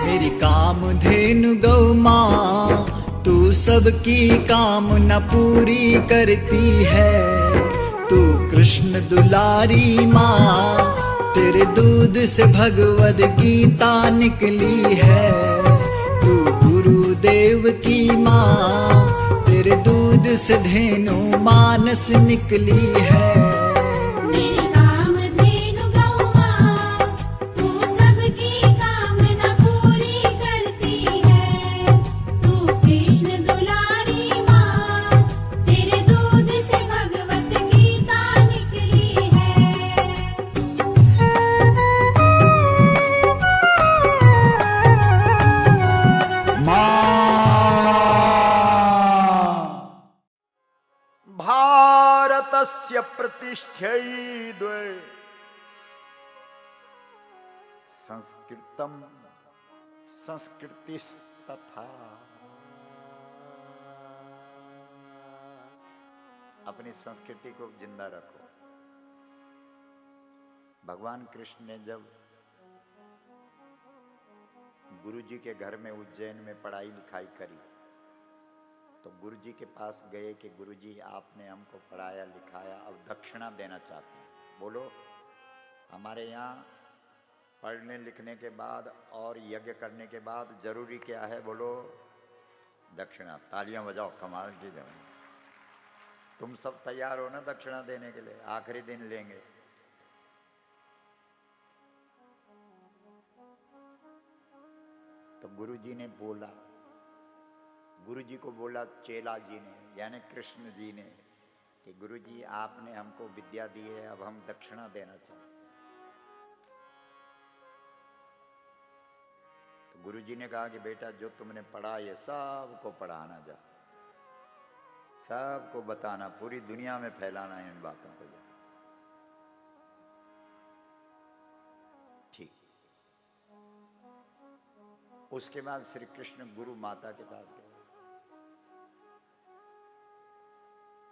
मेरी कामधेनु गौ माँ, तू सबकी कामना पूरी करती है। तू कृष्ण दुलारी माँ, तेरे दूध से भगवद गीता निकली है। तू गुरुदेव की माँ, तेरे दूध से धेनु मानस निकली है। मेरी कामधेनु गौ माँ, तू सबकी कामना पूरी करती है। तू कृष्ण दुलारी माँ, तेरे दूध से भगवत गीता निकली है। भारतस्य प्रतिष्ठै द्वे संस्कृतम संस्कृतिस्तथा। अपनी संस्कृति को जिंदा रखो। भगवान कृष्ण ने जब गुरु जी के घर में उज्जैन में पढ़ाई लिखाई करी तो गुरु जी के पास गए कि गुरु जी आपने हमको पढ़ाया लिखाया, अब दक्षिणा देना चाहते हैं। बोलो, हमारे यहाँ पढ़ने लिखने के बाद और यज्ञ करने के बाद जरूरी क्या है? बोलो, दक्षिणा। तालियां बजाओ, कमाल की जगह। तुम सब तैयार हो ना दक्षिणा देने के लिए? आखिरी दिन लेंगे। तो गुरु जी ने बोला, गुरु जी को बोला चेला जी ने, यानी कृष्ण जी ने, कि गुरु जी आपने हमको विद्या दी है, अब हम दक्षिणा देना चाहते हैं। तो गुरु जी ने कहा कि बेटा, जो तुमने पढ़ा ये सबको पढ़ाना, जा सबको बताना, पूरी दुनिया में फैलाना है इन बातों को। जा ठीक। उसके बाद श्री कृष्ण गुरु माता के पास गए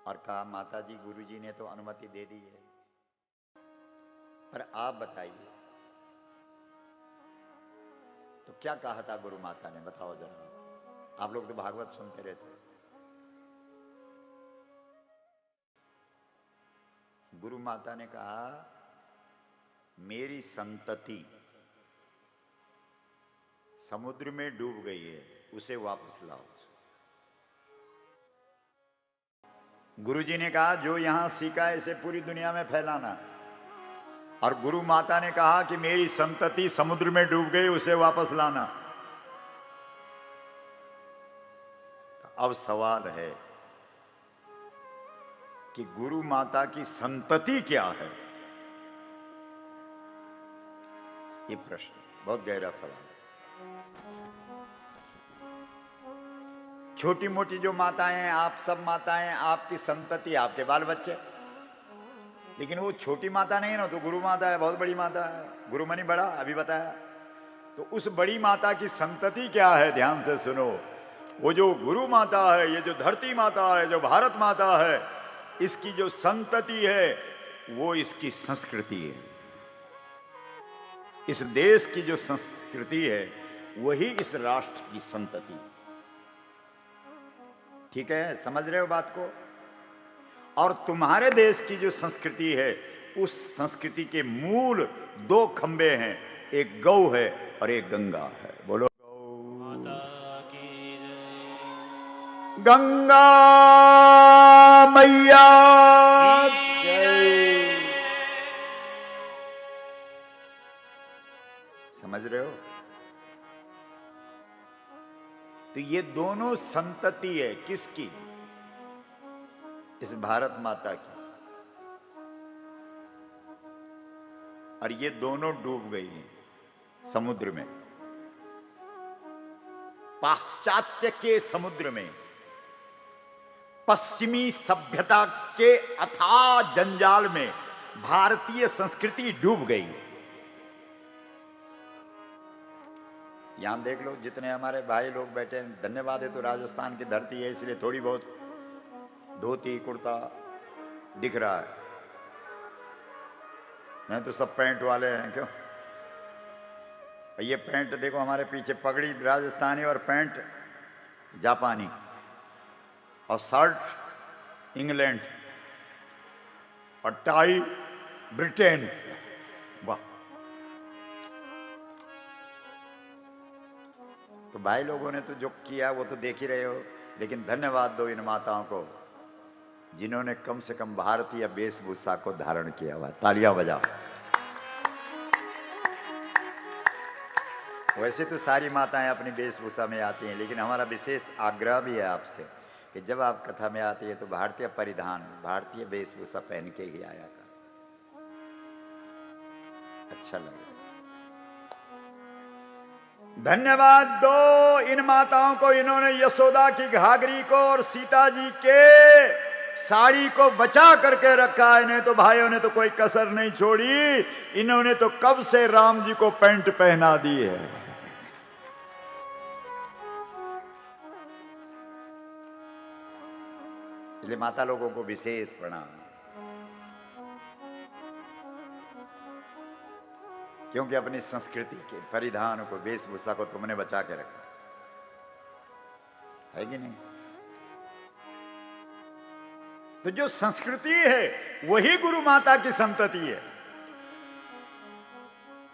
और कहा, माता जी, गुरु जी ने तो अनुमति दे दी है, पर आप बताइए तो क्या कहा था गुरु माता ने? बताओ जरा। आप लोग तो भागवत सुनते रहते। गुरु माता ने कहा, मेरी संतति समुद्र में डूब गई है, उसे वापस लाओ। गुरु जी ने कहा, जो यहां सीखा है इसे पूरी दुनिया में फैलाना। और गुरु माता ने कहा कि मेरी संतति समुद्र में डूब गई, उसे वापस लाना। तो अब सवाल है कि गुरु माता की संतति क्या है? ये प्रश्न बहुत गहरा सवाल है। छोटी मोटी जो माताएं हैं, आप सब माताएं, आपकी संतति, आपके बाल बच्चे, लेकिन वो छोटी माता नहीं है ना, तो गुरु माता है, बहुत बड़ी माता है। गुरु मनी बड़ा, अभी बताया। तो उस बड़ी माता की संतति क्या है? ध्यान से सुनो। वो जो गुरु माता है, ये जो धरती माता है, जो भारत माता है, इसकी जो संतति है वो इसकी संस्कृति है। इस देश की जो संस्कृति है वही इस राष्ट्र की संतति है। ठीक है, समझ रहे हो बात को? और तुम्हारे देश की जो संस्कृति है, उस संस्कृति के मूल दो खंबे हैं, एक गौ है और एक गंगा है। बोलो, माता की जय। गंगा मैया जय। समझ रहे हो? तो ये दोनों संतति है किसकी? इस भारत माता की। और ये दोनों डूब गई हैं समुद्र में, पाश्चात्य के समुद्र में, पश्चिमी सभ्यता के अथाह जंजाल में भारतीय संस्कृति डूब गई। यहां देख लो, जितने हमारे भाई लोग बैठे हैं, धन्यवाद है, तो राजस्थान की धरती है इसलिए थोड़ी बहुत धोती कुर्ता दिख रहा है, नहीं तो सब पैंट वाले हैं। क्यों? और ये पैंट देखो हमारे पीछे, पगड़ी राजस्थानी और पैंट जापानी और शर्ट इंग्लैंड और टाई ब्रिटेन। वाह! तो भाई लोगों ने तो जो किया वो तो देख ही रहे हो, लेकिन धन्यवाद दो इन माताओं को जिन्होंने कम से कम भारतीय वेशभूषा को धारण किया हुआ। तालियां बजाओ। वैसे तो सारी माताएं अपनी वेशभूषा में आती हैं, लेकिन हमारा विशेष आग्रह भी है आपसे कि जब आप कथा में आती है तो भारतीय परिधान, भारतीय वेशभूषा पहन के ही आया कर, अच्छा लगे। धन्यवाद दो इन माताओं को, इन्होंने यशोदा की घाघरी को और सीता जी के साड़ी को बचा करके रखा है। इन्हें तो भाइयों ने तो कोई कसर नहीं छोड़ी, इन्होंने तो कब से राम जी को पैंट पहना दी है। इसलिए माता लोगों को विशेष प्रणाम, क्योंकि अपनी संस्कृति के परिधान को, वेशभूषा को तुमने बचा के रखा है कि नहीं। तो जो संस्कृति है वही गुरु माता की संतति है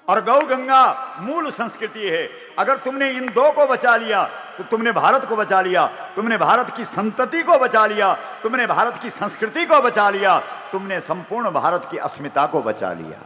और गौ गंगा मूल संस्कृति है। अगर तुमने इन दो को बचा लिया तो तुमने भारत को बचा लिया, तुमने भारत की संतति को बचा लिया, तुमने भारत की संस्कृति को बचा लिया, तुमने संपूर्ण भारत की अस्मिता को बचा लिया।